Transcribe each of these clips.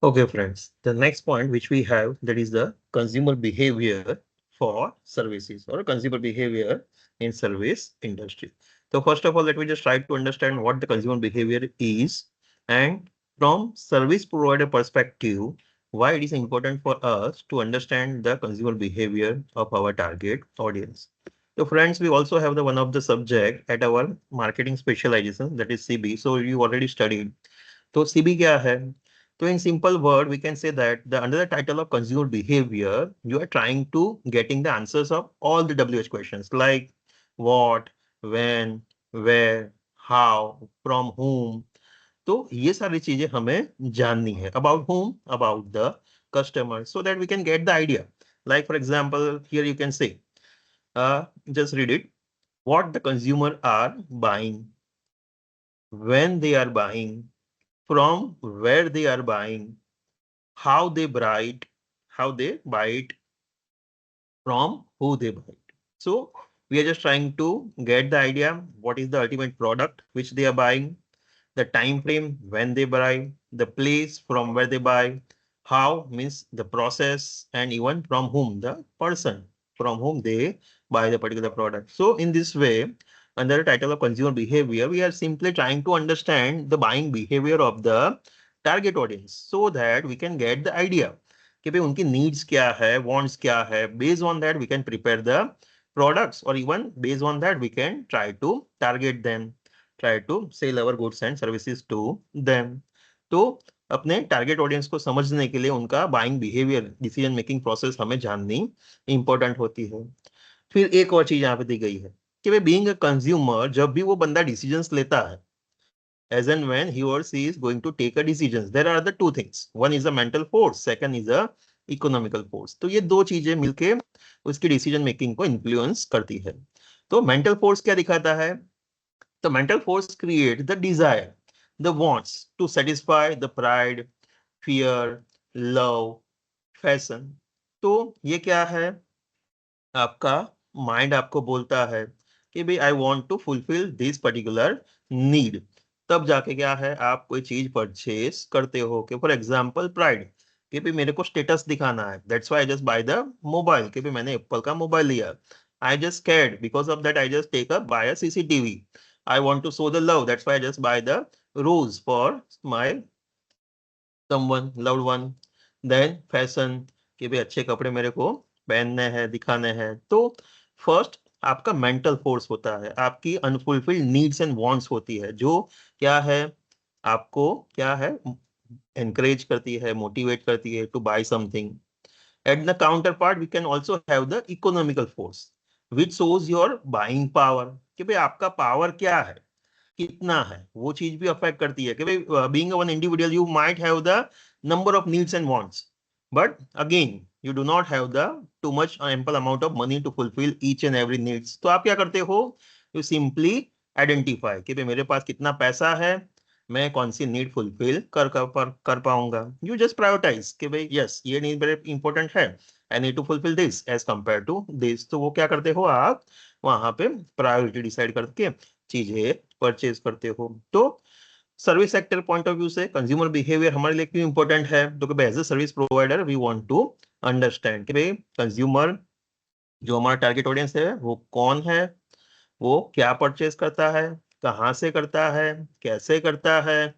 Okay, friends, the next point which we have, that is the consumer behavior for services or consumer behavior in service industry. So first of all, let me just try to understand what the consumer behavior is, and from service provider perspective, why it is important for us to understand the consumer behavior of our target audience. So friends, we also have the one of the subject at our marketing specialization, that is CB. So you already studied. तो CB क्या है? So in simple word, we can say that the under the title of consumer behavior, you are trying to getting the answers of all the WH questions like what, when, where, how, from whom. तो ये सारी चीजें हमें जाननी है about whom, about the customer, so that we can get the idea. Like for example, here you can say, just read it. What the consumer are buying, when they are buying, from where they are buying, how they buy it, from who they buy it. So we are just trying to get the idea what is the ultimate product which they are buying, the time frame when they buy, the place from where they buy, how means the process, and even from whom, the person from whom they buy the particular product. So in this way, under the title of consumer behavior, we are simply trying to understand the buying behavior of the target audience so that we can get the idea कि भाई उनकी needs क्या है, wants क्या है. Based on that we can prepare the products, or even based on that we can try to target them, try to sell our goods and services to them. तो अपने target audience को समझने के लिए उनका buying behaviour, decision making process हमें जाननी important होती है. फिर एक और चीज यहाँ पे दी गई है कि भाई बीइंग अ कंज्यूमर, जब भी वो बंदा डिसीजंस लेता है, as and when he or she is going to take a decisions, there are the two things. One is a mental force, second is a economical force. तो ये दो चीजें मिलके उसकी डिसीजन मेकिंग को इन्फ्लुएंस करती है. तो मेंटल फोर्स क्या दिखाता है? तो mental force create the desire, the wants to satisfy the pride, fear, love, fashion. तो ये क्या है? आपका माइंड आपको बोलता है कि भाई I want to fulfil this particular need. तब जाके क्या है, आप कोई चीज परचेस करते हो. कि फॉर एग्जांपल प्राइड, कि भाई मेरे को स्टेटस दिखाना है, that's why I just buy the mobile. कि भाई मैंने एप्पल का मोबाइल लिया. I just cared, because of that I just take up buy a CCTV. I want to show the love, that's why I just buy the rose for my someone, loved one. Then fashion, कि भाई अच्छे कपड़े मेरे को पहनने हैं, दिखाने हैं. तो फर्स्ट आपका मेंटल फोर्स होता है, आपकी अनफुलफिल्ड नीड्स एंड वांट्स होती है, जो क्या है, आपको क्या है, एनकरेज करती है, मोटिवेट करती है to buy something. At the counter part we can also have the economical force which shows your buying power. कि भाई आपका पावर क्या है, कितना है, वो चीज भी अफेक्ट करती है. कि भाई being one individual you might have the number of needs and wants, but again you do not have the too much ample amount of money to fulfil each and every needs. तो आप क्या करते हो? You simply identify कि भाई मेरे पास कितना पैसा है, मैं कौन सी नीड फुलफिल कर पाऊंगा. यू जस्ट प्रायोरिटाइज कि भाई यस ये नीड वेरी इंपॉर्टेंट है, I need to fulfil this as compare to this. तो वो क्या करते हो आप, वहां पे प्रायोरिटी डिसाइड करके चीजें परचेज करते हो. तो service sector point of view से कंज्यूमर बिहेवियर हमारे लिए क्यों इंपॉर्टेंट है? तो as a service provider we want to understand कि भाई कंज्यूमर, जो हमारा टारगेट ऑडियंस है, वो कौन है, वो क्या परचेज करता है, कहाँ से करता है, कैसे करता है,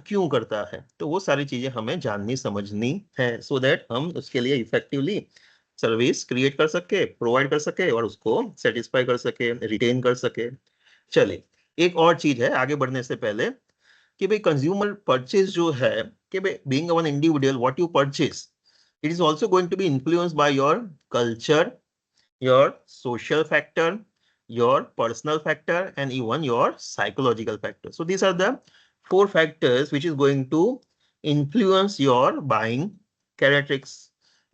क्यों करता है. तो वो सारी चीजें हमें जाननी समझनी है, सो दैट हम उसके लिए इफेक्टिवली सर्विस क्रिएट कर सके, प्रोवाइड कर सके, और उसको सेटिस्फाई कर सके, रिटेन कर सके. चलिए, एक और चीज है आगे बढ़ने से पहले, कि भाई कंज्यूमर परचेज जो है, कि भाई being one individual what you purchase, it is also going to be influenced by your culture, your social factor, your personal factor, and even your psychological factor. So these are the four factors which is going to influence your buying characteristics,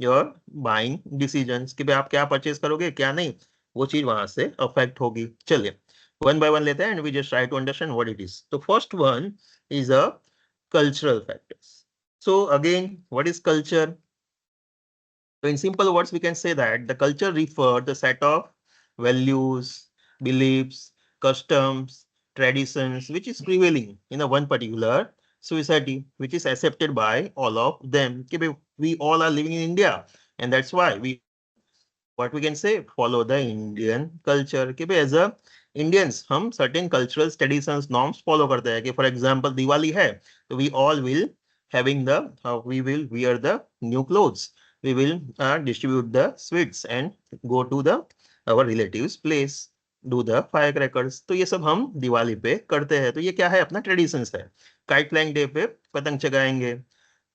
your buying decisions. कि भाई आप क्या purchase करोगे, क्या नहीं, वो चीज वहां से अफेक्ट होगी. चलिए वन बाय वन लेते हैं, and we just try to understand what it is. तो first one is a cultural factors. So again, what is culture? So in simple words, we can say that the culture refer the set of values, beliefs, customs, traditions, which is prevailing in a one particular society which is accepted by all of them. कि भाई we all are living in India and that's why we what we can say follow the Indian culture. कि भाई as a Indians हम certain cultural traditions norms follow करते हैं कि for example Diwali है तो we all will having the we will wear the new clothes, we will distribute the sweets and go to the our relatives place, do the firecrackers. तो ये सब हम दिवाली पे करते हैं, तो ये क्या है अपना ट्रेडिशंस है. काइट फ्लाइंग डे पे पतंग चगाएंगे,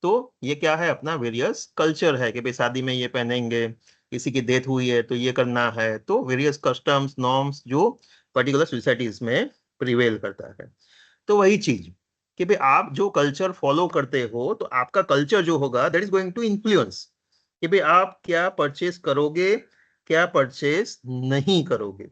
तो ये क्या है अपना वेरियस कल्चर है कि भाई शादी में ये पहनेंगे, किसी की डेथ हुई है तो ये करना है. तो वेरियस कस्टम्स नॉर्म्स जो पर्टिकुलर सोसाइटीज में प्रिवेल करता है. तो वही चीज कि भाई आप जो कल्चर फॉलो करते हो तो आपका कल्चर जो होगा that is going to influence कि भाई आप क्या परचेस करोगे, क्या परचेस नहीं करोगे.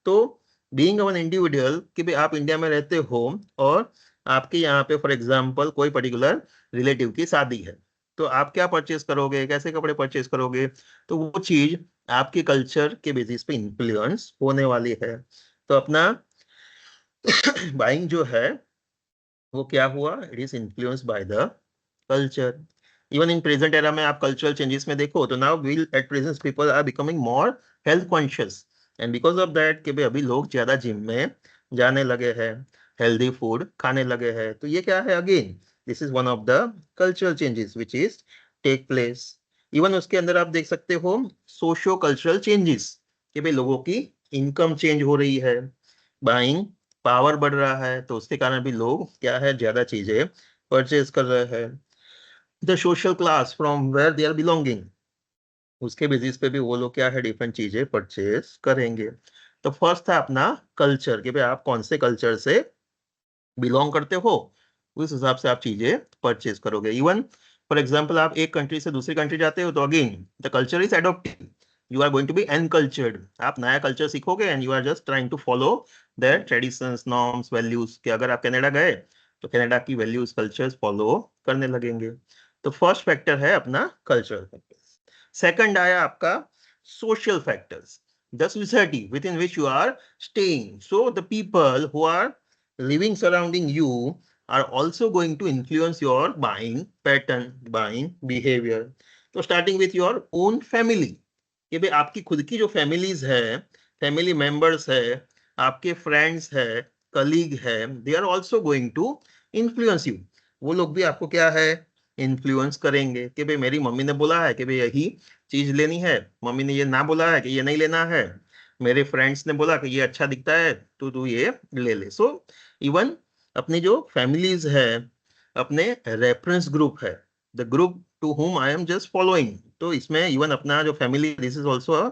तो बीइंग वन इंडिविजुअल कि भाई आप इंडिया में रहते हो और आपके यहाँ पे फॉर एग्जांपल कोई पर्टिकुलर रिलेटिव की शादी है, तो आप क्या परचेस करोगे, कैसे कपड़े परचेस करोगे, तो वो चीज आपके कल्चर के बेसिस पे इन्फ्लुएंस होने वाली है. तो अपना बाइंग जो है वो क्या हुआ, it is influenced by the culture. Even in present era में आप कल्चरल चेंजेस में देखो तो now we'll at present people are becoming more health conscious and because of that कि भाई अभी लोग ज्यादा जिम में जाने लगे हैं, हेल्दी फूड खाने लगे हैं. तो ये क्या है again this is one of the cultural changes which is take place. Even उसके अंदर आप देख सकते हो सोशियो कल्चरल चेंजेस कि भाई लोगों की इनकम चेंज हो रही है, बाइंग पावर बढ़ रहा है, तो उसके कारण भी लोग क्या है ज्यादा चीजें परचेज कर रहे हैं. The social class from where they are belonging, उसके बेसिस पे भी वो लोग क्या है डिफरेंट चीजें परचेज करेंगे. तो फर्स्ट था अपना कल्चर कि भाई आप कौन से कल्चर से बिलोंग करते हो, उस हिसाब से आप चीजें परचेज करोगे. इवन फॉर एग्जाम्पल आप एक कंट्री से दूसरी कंट्री जाते हो तो again the culture is adopting, you are going to be enculturated. आप नया कल्चर सीखोगे and you are just trying to follow the traditions norms values कि अगर आप कनाडा गए तो कनाडा की वैल्यूज कल्चर्स फॉलो करने लगेंगे. तो फर्स्ट फैक्टर है अपना कल्चरल फैक्टर्स. सेकंड आया आपका social factors, the society within which you are staying. So the people who are living surrounding you are also going to influence your buying pattern, buying behavior. तो starting with your own family कि भाई आपकी खुद की जो families है, family members है, आपके फ्रेंड्स है, कलीग है, they are also going to influence you. वो लोग भी आपको क्या है इन्फ्लुएंस करेंगे कि भाई मेरी मम्मी ने बोला है कि भाई यही चीज लेनी है, मम्मी ने ये ना बोला है कि ये नहीं लेना है, मेरे फ्रेंड्स ने बोला कि ये अच्छा दिखता है तो तू ये ले ले. सो इवन अपनी जो फैमिलीज है, अपने रेफरेंस ग्रुप है, the group to whom I am just following, तो इसमें इवन अपना जो family this is also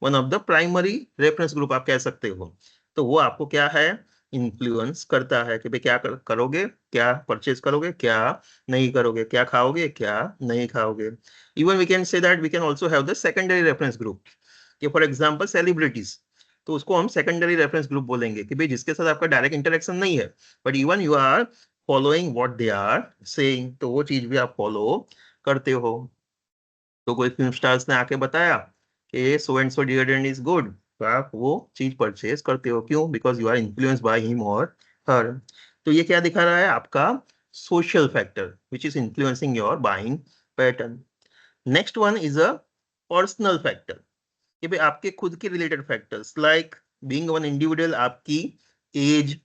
one of the primary reference group आप कह सकते हो. तो वो आपको क्या है इन्फ्लुएंस करता है कि भाई क्या करोगे, क्या परचेज करोगे, क्या नहीं करोगे, क्या खाओगे, क्या नहीं खाओगे. Even we can say that we can also have the secondary reference group कि फॉर एग्जाम्पल सेलिब्रिटीज, तो उसको हम सेकेंडरी रेफरेंस ग्रुप बोलेंगे कि भाई जिसके साथ आपका डायरेक्ट इंटरेक्शन नहीं है but even you are following what they are saying, तो वो चीज भी आप फॉलो करते हो. तो कोई फिल्म स्टार्स ने आके बताया कि so and so deodorant is good, तो आप वो चीज परचेज करते हो. क्यों? Because you are influenced by him और हर. तो ये क्या दिखा रहा है आपका social factor which is influencing your buying pattern. Next one is a personal factor कि भाई आपके खुद के related factors like being one individual, आपकी एज,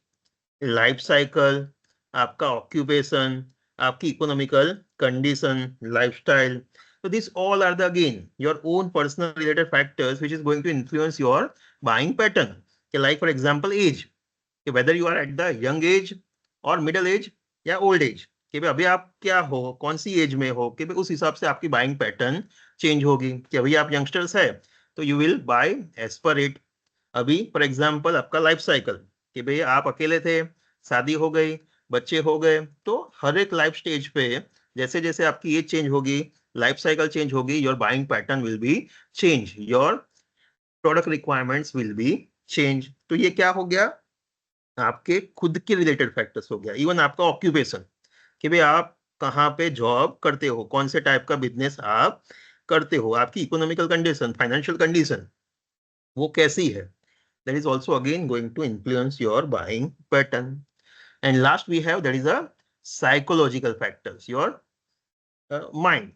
लाइफ साइकिल, आपका ऑक्यूपेशन, आपकी economical condition, lifestyle. So these all are the again your own personal related factors which is going to influence your buying pattern. Like for example age, whether you are at the young age or middle age या old age, कि भाई अभी आप क्या हो, कौन सी as में हो, कि भाई उस हिसाब से आपकी बाइंग पैटर्न चेंज होगी. कि अभी आप यंगस्टर्स है तो you will buy as per it. अभी फॉर एग्जांपल आपका लाइफ साइकिल कि भाई आप अकेले थे, शादी हो गई, बच्चे हो गए, तो हर एक लाइफ स्टेज पे जैसे जैसे आपकी एज चेंज होगी, लाइफ साइकिल चेंज होगी, your buying pattern will be change, your product requirements will be change. तो ये क्या हो गया आपके खुद के रिलेटेड फैक्टर्स हो गया. इवन आपका ऑक्यूपेशन कि भाई आप कहाँ पे जॉब करते हो, कौन से टाइप का बिजनेस आप करते हो, आपकी इकोनॉमिकल कंडीशन, फाइनेंशियल कंडीशन वो कैसी है, that is also again going to influence your buying pattern. And last we have that is a psychological factors, your mind,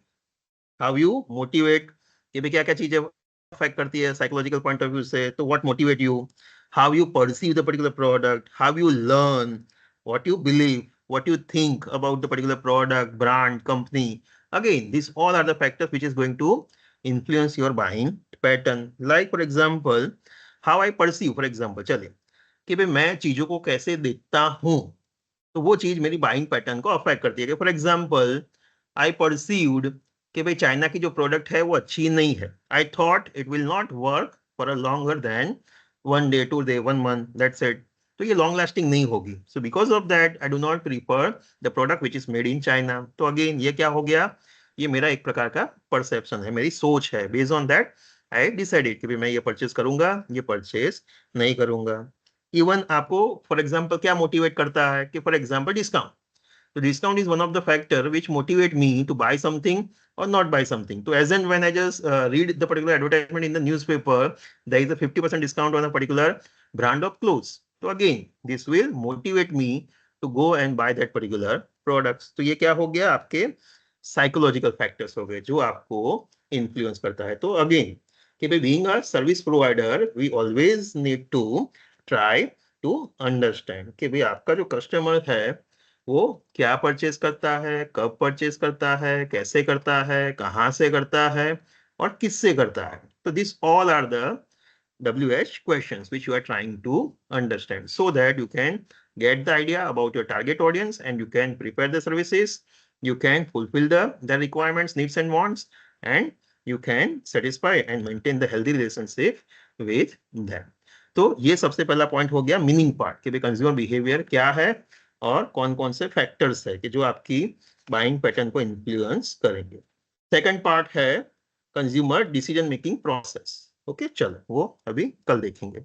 how you motivate, कि भाई क्या क्या चीजें अफेक्ट करती है साइकोलॉजिकल पॉइंट ऑफ व्यू से, तो what motivate you, how you perceive the particular product, how you learn, what you believe, what you think about the particular product, brand, company. Again, these all are the factors which is going to influence your buying pattern. Like for example, how I perceive, for example, चलिए कि भाई मैं चीजों को कैसे देखता हूँ, तो वो चीज मेरी बाइंग पैटर्न को अफेक्ट करती है। फॉर एग्जाम्पल, आई परसीव्ड कि भाई चाइना की जो प्रोडक्ट है वो अच्छी नहीं है, I thought it will not work for a longer than 1 day 2 day 1 month, that's it, तो ये लॉन्ग लास्टिंग नहीं होगी, so because of that I do not prefer the product which is made in China. तो again ये क्या हो गया, ये मेरा एक प्रकार का परसेप्शन है, मेरी सोच है, based on that I decided कि भाई मैं ये परचेज करूंगा, ये परचेज नहीं करूंगा। इवन आपको फॉर एग्जाम्पल क्या मोटिवेट करता है कि फॉर एग्जाम्पल डिस्काउंट, तो discount is one of the factor which motivate me to buy something or not buy something. So as and when I just read the particular advertisement in the newspaper, there is a 50% discount on a particular brand of clothes. So again, this will motivate me to go and buy that particular products. तो ये क्या हो गया, आपके psychological factors हो गए जो आपको influence करता है। तो again, कि भाई being a service provider, we always need to try to understand कि भाई आपका जो कस्टमर है वो क्या परचेज करता है, कब परचेज करता है, कैसे करता है, कहाँ से करता है और किससे करता है। तो this all are the WH questions which you are trying to understand, so that you can get the idea about your target audience and you can prepare the services, you can fulfill the requirements, needs and wants, and you can satisfy and maintain the healthy relationship with them. तो ये सबसे पहला point हो गया meaning part कि भाई consumer behaviour क्या है और कौन कौन से फैक्टर्स है कि जो आपकी बाइंग पैटर्न को इन्फ्लुएंस करेंगे। सेकंड पार्ट है consumer decision making process. Okay, चलो वो अभी कल देखेंगे।